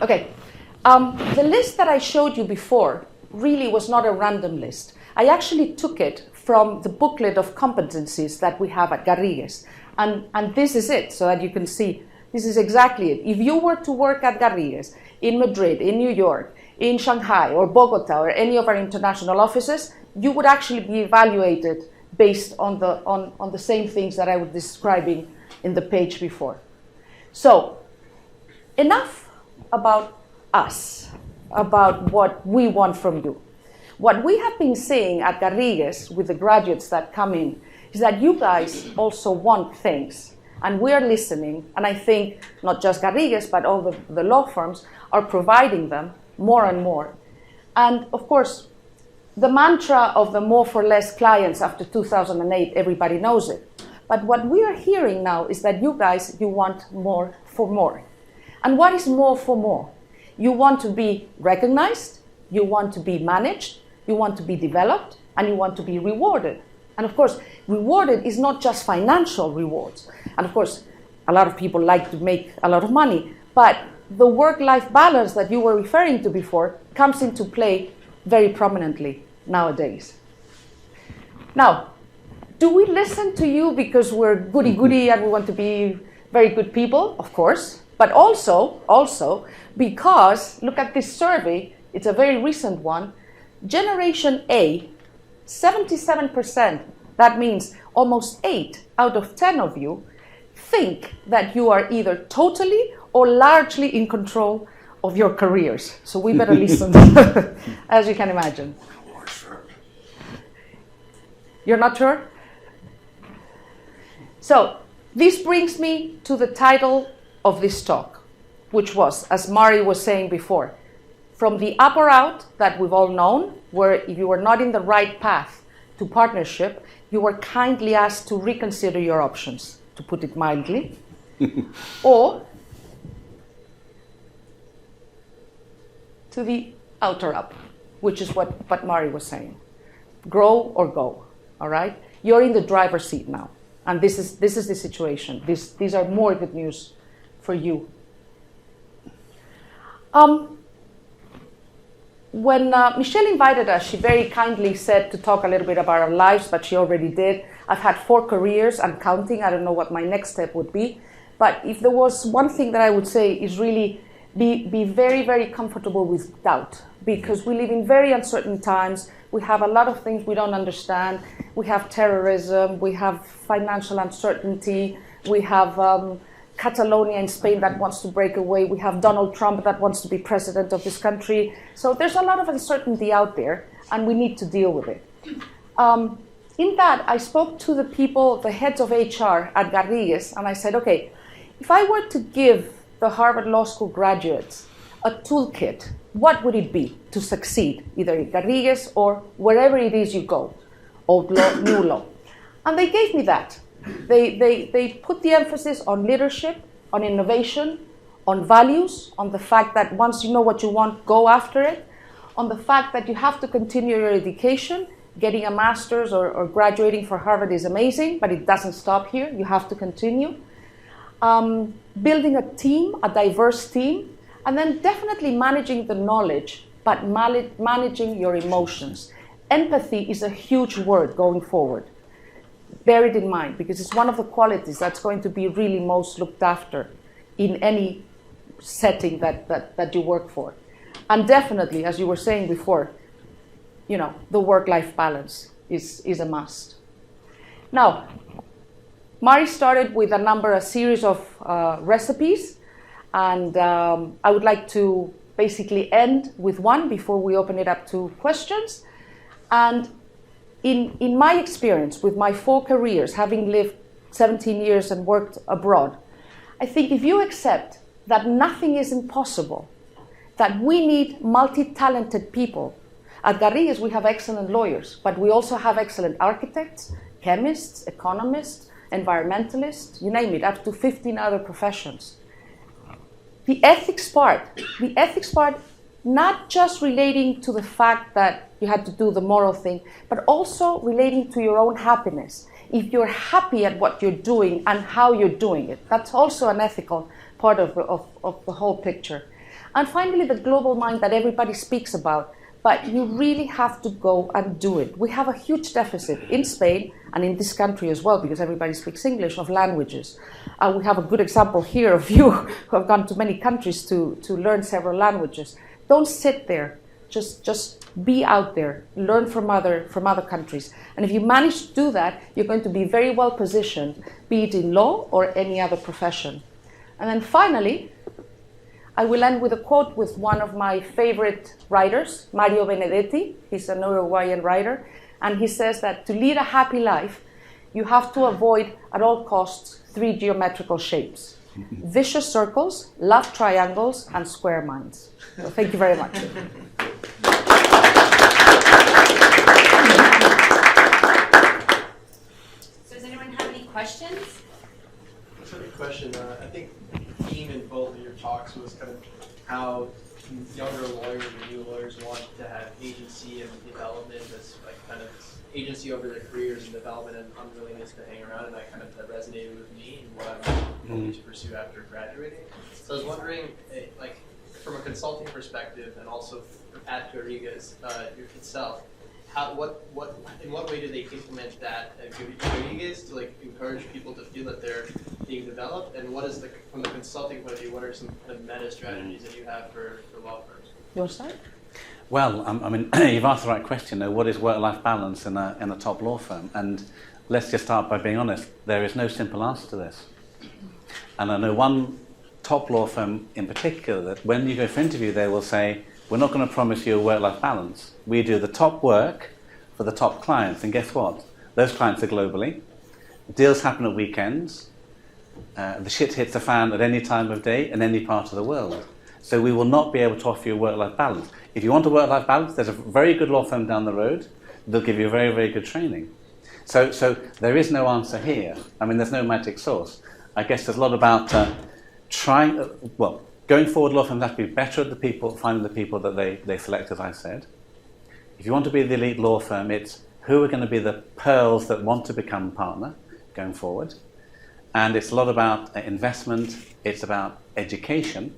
Speaker 7: Okay. The list that I showed you before really was not a random list. I actually took it from the booklet of competencies that we have at Garrigues. And this is it, so that you can see, this is exactly it. If you were to work at Garrigues in Madrid, in New York, in Shanghai, or Bogota, or any of our international offices, you would actually be evaluated based on the same things that I was describing in the page before. So, enough about us, about what we want from you. What we have been saying at Garrigues with the graduates that come in is that you guys also want things, and we are listening, and I think not just Garrigues, but all the law firms are providing them more and more. And of course, the mantra of the more for less clients after 2008, everybody knows it. But what we are hearing now is that you guys, you want more for more. And what is more for more? You want to be recognized, you want to be managed, you want to be developed, and you want to be rewarded. And of course, rewarded is not just financial rewards. And of course, a lot of people like to make a lot of money, but the work-life balance that you were referring to before comes into play very prominently nowadays. Now, do we listen to you because we're goody-goody and we want to be very good people? Of course. But also because, look at this survey, it's a very recent one, Generation A, 77%, that means almost 8 out of 10 of you, think that you are either totally or largely in control of your careers. So we better listen, as you can imagine. You're not sure? So this brings me to the title of this talk, which was, as Mari was saying before, from the up or out that we've all known, where if you were not in the right path to partnership, you were kindly asked to reconsider your options, to put it mildly, or to the out or up, which is what Mari was saying. Grow or go, all right? You're in the driver's seat now, and this is the situation. These are more good news for you. When Michelle invited us, she very kindly said to talk a little bit about our lives, but she already did. I've had 4 careers, I'm counting. I don't know what my next step would be. But if there was one thing that I would say is really be very, very comfortable with doubt, because we live in very uncertain times. We have a lot of things we don't understand. We have terrorism, we have financial uncertainty, we have Catalonia in Spain that wants to break away. We have Donald Trump that wants to be president of this country. So there's a lot of uncertainty out there, and we need to deal with it. in that, I spoke to the people, the heads of HR at Garrigues, and I said, okay, if I were to give the Harvard Law School graduates a toolkit, what would it be to succeed, either in Garrigues or wherever it is you go, old law, new law? And they gave me that. They put the emphasis on leadership, on innovation, on values, on the fact that once you know what you want, go after it, on the fact that you have to continue your education. Getting a master's or graduating for Harvard is amazing, but it doesn't stop here. You have to continue. Building a team, a diverse team, and then definitely managing the knowledge, but managing your emotions. Empathy is a huge word going forward. Bear it in mind, because it's one of the qualities that's going to be really most looked after in any setting that you work for. And definitely, as you were saying before, you know, the work-life balance is a must. Now, Mari started with a series of recipes, and I would like to basically end with one before we open it up to questions. And in my experience with my 4 careers, having lived 17 years and worked abroad, I think if you accept that nothing is impossible, that we need multi-talented people. At Garrigues, we have excellent lawyers, but we also have excellent architects, chemists, economists, environmentalists, you name it, up to 15 other professions. The ethics part, not just relating to the fact that you had to do the moral thing, but also relating to your own happiness. If you're happy at what you're doing and how you're doing it, that's also an ethical part of the whole picture. And finally, the global mind that everybody speaks about, but you really have to go and do it. We have a huge deficit in Spain and in this country as well, because everybody speaks English, of languages. We have a good example here of you who have gone to many countries to learn several languages. Don't sit there. Just be out there. Learn from other countries. And if you manage to do that, you're going to be very well positioned, be it in law or any other profession. And then finally, I will end with a quote with one of my favorite writers, Mario Benedetti. He's a Uruguayan writer. And he says that to lead a happy life, you have to avoid at all costs 3 geometrical shapes: vicious circles, love triangles, and square minds. So thank you very much.
Speaker 1: So does anyone have any questions?
Speaker 8: So the question, I think the theme in both of your talks was kind of how younger lawyers or new lawyers want to have agency and development, as like kind of agency over their careers and development and unwillingness to hang around, and that kind of resonated with me and what I'm hoping to pursue after graduating. So I was wondering, like, from a consulting perspective and also at Garrigues itself, in what way do they implement that at Garrigues to like encourage people to feel that they're being developed, and what is from the consulting point of view, what are some kind of meta strategies that you have for law firms?
Speaker 7: You want to start?
Speaker 2: Well, I mean, you've asked the right question. What is work-life balance in a top law firm? And let's just start by being honest. There is no simple answer to this. And I know one top law firm in particular that when you go for interview, they will say, we're not going to promise you a work-life balance. We do the top work for the top clients. And guess what? Those clients are globally. Deals happen at weekends. The shit hits the fan at any time of day in any part of the world. So we will not be able to offer you a work-life balance. If you want a work-life balance, there's a very good law firm down the road. They'll give you very, very good training. So there is no answer here. I mean, there's no magic sauce. I guess there's a lot about going forward, law firms have to be better at finding the people that they select, as I said. If you want to be the elite law firm, it's who are going to be the pearls that want to become a partner going forward. And it's a lot about investment. It's about education.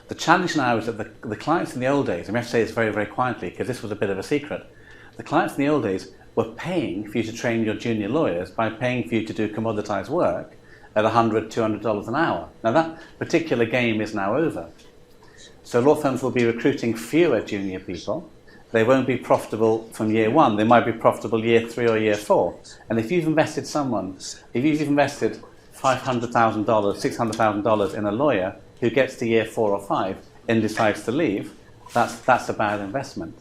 Speaker 2: The challenge now is that the clients in the old days, and we have to say this very, very quietly because this was a bit of a secret, the clients in the old days were paying for you to train your junior lawyers by paying for you to do commoditized work at $100, $200 an hour. Now that particular game is now over. So law firms will be recruiting fewer junior people. They won't be profitable from year 1. They might be profitable year 3 or year 4. And if you've invested $500,000, $600,000 in a lawyer who gets to year 4 or 5 and decides to leave, that's a bad investment.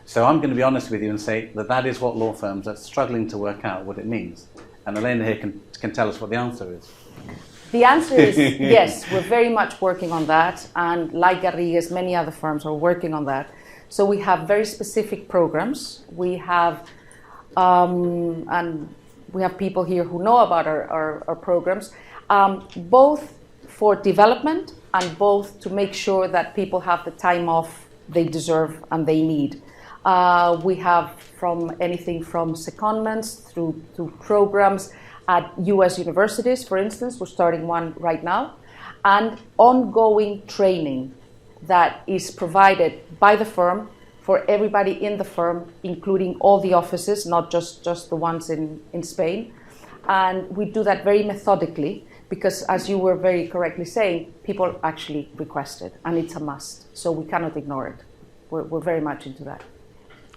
Speaker 2: So I'm going to be honest with you and say that that is what law firms are struggling to work out what it means. And Elena here can tell us what the answer is.
Speaker 7: The answer is yes, we're very much working on that, and like Garrigues, many other firms are working on that. So we have very specific programs. We have, and we have people here who know about our programs, both for development and both to make sure that people have the time off they deserve and they need. We have from anything from secondments through to programs at US universities, for instance. We're starting one right now, and ongoing training that is provided by the firm for everybody in the firm, including all the offices, not just the ones in Spain. And we do that very methodically because, as you were very correctly saying, people actually request it, and it's a must, so we cannot ignore it. We're very much into that.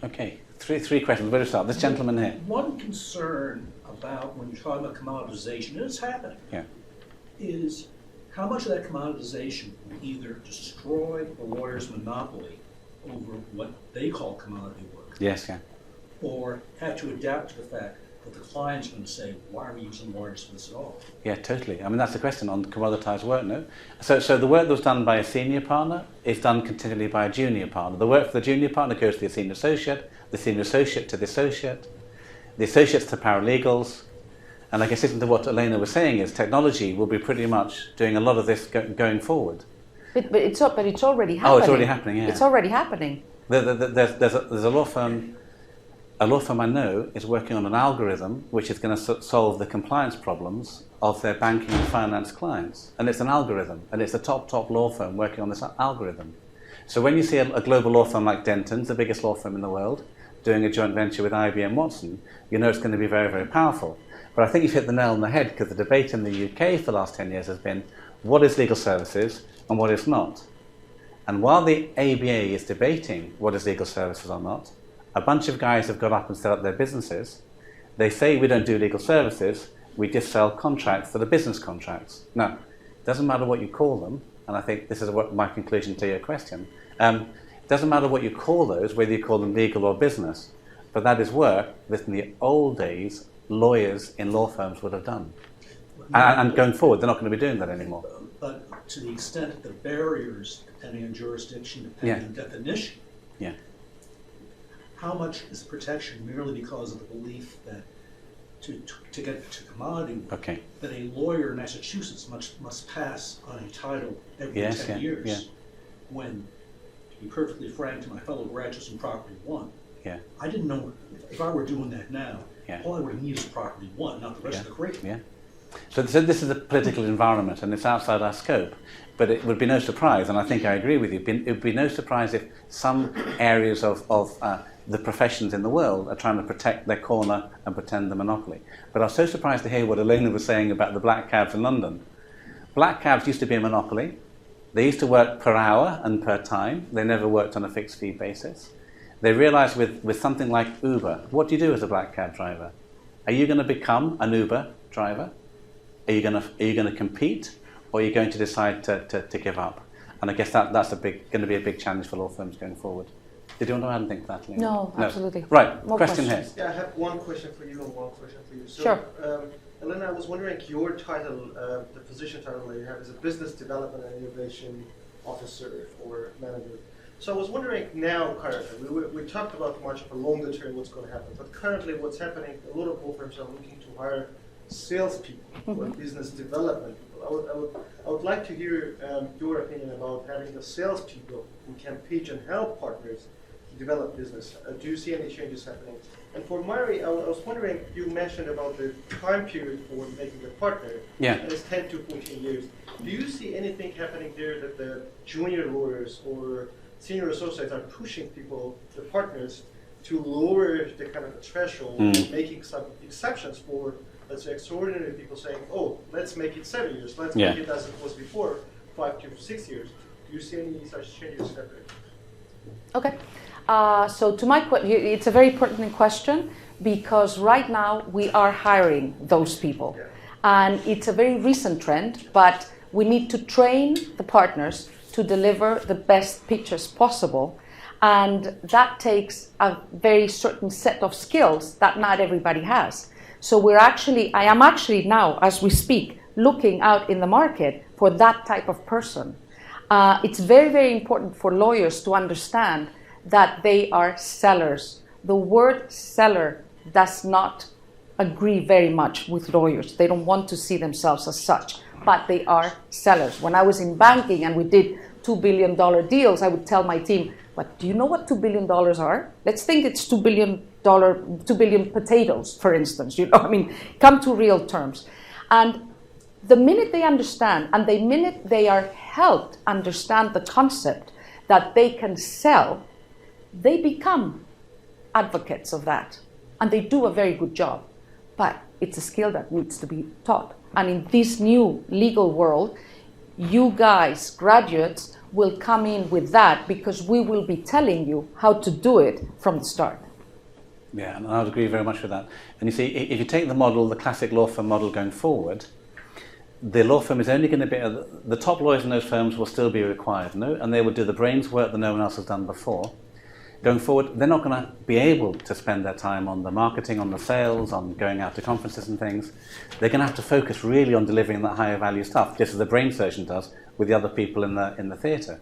Speaker 2: Okay, three questions. Where to start? This gentleman here.
Speaker 9: One concern about when you're talking about commoditization, and it's happening, is how much of that commoditization will either destroy the lawyer's monopoly over what they call commodity work,
Speaker 2: Yes, yeah.
Speaker 9: or have to adapt to the fact that the client's going to say, why are we using lawyers for this at all?
Speaker 2: Yeah, totally. I mean, that's the question on commoditized work, no? So the work that was done by a senior partner is done continually by a junior partner. The work for the junior partner goes to the senior associate to the associates to paralegals. And I guess listening to what Elena was saying is technology will be pretty much doing a lot of this going forward.
Speaker 7: But it's already happening.
Speaker 2: Oh, it's already happening, yeah.
Speaker 7: It's already happening.
Speaker 2: There's a law firm. A law firm I know is working on an algorithm which is going to solve the compliance problems of their banking and finance clients. And it's an algorithm, and it's a top law firm working on this algorithm. So when you see a global law firm like Denton's, the biggest law firm in the world, doing a joint venture with IBM Watson, you know it's going to be very, very powerful. But I think you've hit the nail on the head, because the debate in the UK for the last 10 years has been what is legal services and what is not. And while the ABA is debating what is legal services or not, a bunch of guys have got up and set up their businesses. They say we don't do legal services, we just sell contracts that are business contracts. Now, it doesn't matter what you call them, and I think this is my conclusion to your question. It doesn't matter what you call those, whether you call them legal or business, but that is work that in the old days lawyers in law firms would have done. And going forward, they're not going to be doing that anymore.
Speaker 9: But to the extent that the barriers, depending on jurisdiction, depending on definition, how much is protection merely because of the belief that to get to commodity work, that a lawyer in Massachusetts must pass on a title every 10 years, when, to be perfectly frank to my fellow graduates in Property 1, I didn't know if I were doing that now, all I would have needed is Property 1, not the rest of the curriculum.
Speaker 2: So this is a political environment, and it's outside our scope. But it would be no surprise, and I think I agree with you, it would be no surprise if some areas of the professions in the world are trying to protect their corner and pretend the monopoly. But I was so surprised to hear what Elena was saying about the black cabs in London. Black cabs used to be a monopoly. They used to work per hour and per time. They never worked on a fixed fee basis. They realized with something like Uber, what do you do as a black cab driver? Are you going to become an Uber driver? Are you going to compete, or are you going to decide to give up? And I guess that's going to be a big challenge for law firms going forward. Did you want to add anything to that, Lena?
Speaker 7: No, absolutely.
Speaker 2: Right,
Speaker 7: More
Speaker 2: question
Speaker 7: questions.
Speaker 2: here.
Speaker 3: Yeah, I have one question for you and one question for you. So,
Speaker 7: Sure.
Speaker 3: Elena, I was wondering, your title, the position title that you have is a Business Development and Innovation Officer or Manager. So I was wondering now, currently, we talked about much of a longer term what's going to happen, but currently what's happening, a lot of law firms are looking to hire salespeople or business development people. I would like to hear your opinion about having the salespeople who can pitch and help partners to develop business. Do you see any changes happening? And for Mari, I was wondering, you mentioned about the time period for making a partner. And it's 10 to 14 years. Do you see anything happening there that the junior lawyers or senior associates are pushing people, the partners, to lower the kind of threshold, making some exceptions for, let's say, extraordinary people saying, oh, let's make it 7 years, let's make it as it was before, 5 to 6 years. Do you see any such changes happening?
Speaker 7: Okay. So to my question, it's a very pertinent question, because right now we are hiring those people. And it's a very recent trend, but we need to train the partners to deliver the best pitches possible. And that takes a very certain set of skills that not everybody has. So I am actually now, as we speak, looking out in the market for that type of person. It's very, very important for lawyers to understand that they are sellers. The word seller does not agree very much with lawyers. They don't want to see themselves as such, but they are sellers. When I was in banking and we did $2 billion deals, I would tell my team, but do you know what $2 billion are? Let's think it's $2 billion potatoes, for instance. Come to real terms. And the minute they understand, and the minute they are helped understand the concept that they can sell, they become advocates of that. And they do a very good job. But it's a skill that needs to be taught. And in this new legal world, you guys, graduates, will come in with that because we will be telling you how to do it from the start.
Speaker 2: Yeah, and I would agree very much with that. And you see, if you take the model, the classic law firm model going forward, the law firm is only going to be, the top lawyers in those firms will still be required, no? And they will do the brains work that no one else has done before. Going forward, they're not going to be able to spend their time on the marketing, on the sales, on going out to conferences and things. They're going to have to focus really on delivering that higher value stuff, just as the brain surgeon does with the other people in the theatre.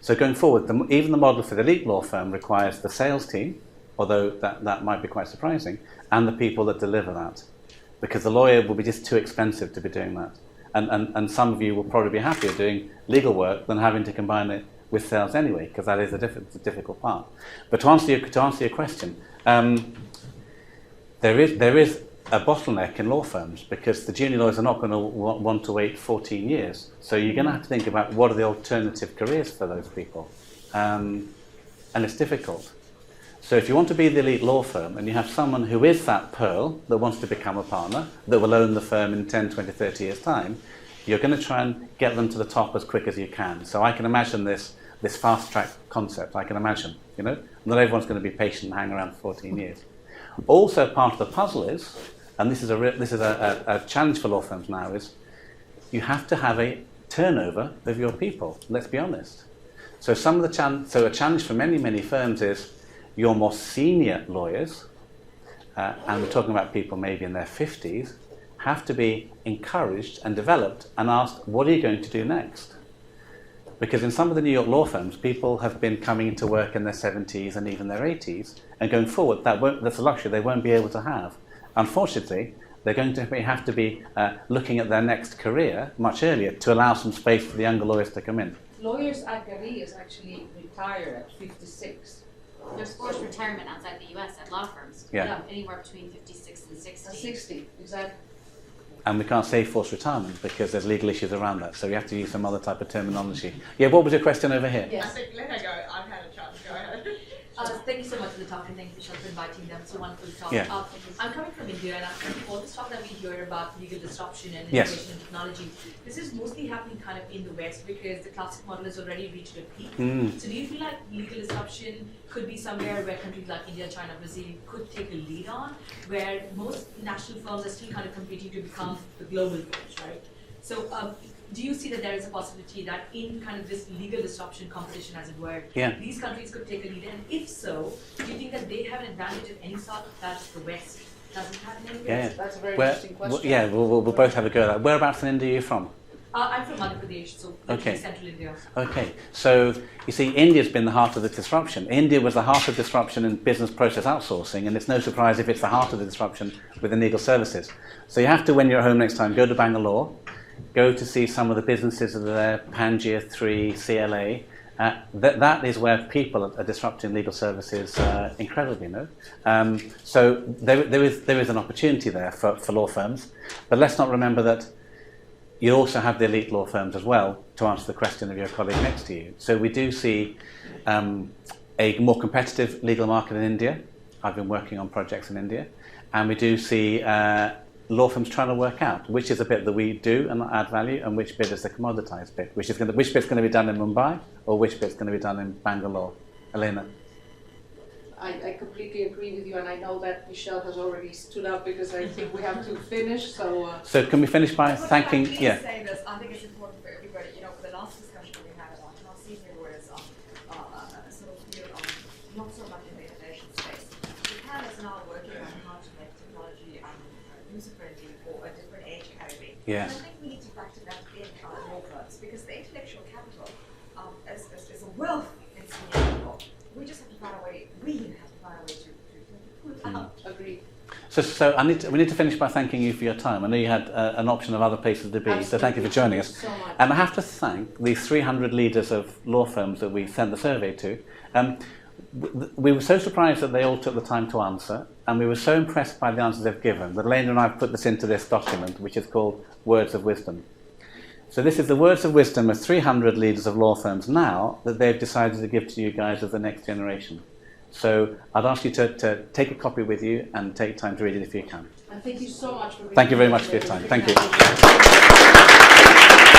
Speaker 2: So going forward, even the model for the elite law firm requires the sales team, although that might be quite surprising, and the people that deliver that. Because the lawyer will be just too expensive to be doing that. And some of you will probably be happier doing legal work than having to combine it with sales anyway, because that is the difficult part. But to answer your question, there is a bottleneck in law firms because the junior lawyers are not going to want to wait 14 years. So you're going to have to think about what are the alternative careers for those people. And it's difficult. So if you want to be the elite law firm and you have someone who is that pearl that wants to become a partner, that will own the firm in 10, 20, 30 years' time, you're going to try and get them to the top as quick as you can. So I can imagine this fast-track concept. I can imagine, not everyone's going to be patient and hang around for 14 years. Also, part of the puzzle is, and this is a challenge for law firms now, is you have to have a turnover of your people. Let's be honest. So a challenge for many firms is your more senior lawyers, and we're talking about people maybe in their 50s, have to be encouraged and developed and asked, what are you going to do next? Because in some of the New York law firms, people have been coming into work in their 70s and even their 80s, and going forward, that's a luxury they won't be able to have. Unfortunately, they're going to have to be looking at their next career much earlier to allow some space for the younger lawyers to come in.
Speaker 5: Lawyers at Garrigues actually retire at 56.
Speaker 1: There's forced retirement outside the U.S. at law firms.
Speaker 2: Yeah.
Speaker 1: Anywhere between 56 and 60.
Speaker 5: 60, exactly.
Speaker 2: And we can't say forced retirement because there's legal issues around that. So we have to use some other type of terminology. Yeah, what was your question over here?
Speaker 5: Yes.
Speaker 6: I think let her go. I've had a chance. Go ahead.
Speaker 10: Thank you so much for the talk, and thank you, Michelle, for inviting them. It's a wonderful talk.
Speaker 2: Yeah.
Speaker 10: I'm coming from India, and all this talk that we hear about legal disruption and
Speaker 2: Yes.
Speaker 10: innovation and technology, this is mostly happening kind of in the West because the classic model has already reached a peak. So do you feel like legal disruption could be somewhere where countries like India, China, Brazil could take a lead on, where most national firms are still kind of competing to become the global firms, right? So do you see that there is a possibility that in kind of this legal disruption competition, as it were, these countries could take a lead? And if so, do you think that they have an advantage of any sort that the West doesn't have in any way?
Speaker 2: Yeah.
Speaker 5: That's a very interesting question.
Speaker 2: Yeah, we'll both have a go at that. Whereabouts in India are you from?
Speaker 10: I'm from Madhya Pradesh, so
Speaker 2: Okay.
Speaker 10: central India.
Speaker 2: Okay, so you see, India's been the heart of the disruption. India was the heart of disruption in business process outsourcing, and it's no surprise if it's the heart of the disruption within legal services. So you have to, when you're at home next time, go to Bangalore, go to see some of the businesses that are there, Pangaea 3, CLA. That is where people are disrupting legal services incredibly, so there is an opportunity there for law firms, but let's not remember that you also have the elite law firms as well, to answer the question of your colleague next to you. So we do see a more competitive legal market in India. I've been working on projects in India, and we do see law firms trying to work out which is the bit that we do and add value, and which bit is the commoditized bit. Which bit's going to be done in Mumbai, or which bit's going to be done in Bangalore? Elena.
Speaker 5: I completely agree with you, and I know that Michelle has already stood up because I think we have to finish.
Speaker 2: So can we finish by thanking?
Speaker 6: Please say this. I think it's important for everybody. The last discussion we had about how senior lawyers sort of feel
Speaker 2: Yeah.
Speaker 6: And I think we need to factor that in our law firms, because the intellectual capital is a wealth in senior law. We just have to find a way, we have to find a way to pull it out.
Speaker 5: Agreed.
Speaker 2: So we need to finish by thanking you for your time. I know you had an option of other places to be, so thank you for joining us.
Speaker 5: So much.
Speaker 2: And I have to thank these 300 leaders of law firms that we sent the survey to. We were so surprised that they all took the time to answer, and we were so impressed by the answers they've given that Elena and I have put this into this document, which is called Words of Wisdom. So this is the words of wisdom of 300 leaders of law firms now that they've decided to give to you guys as the next generation. So I'd ask you to take a copy with you and take time to read it if you can.
Speaker 5: And thank you so much for being
Speaker 2: Thank you very
Speaker 5: here
Speaker 2: much for your
Speaker 5: today.
Speaker 2: time. Thank you.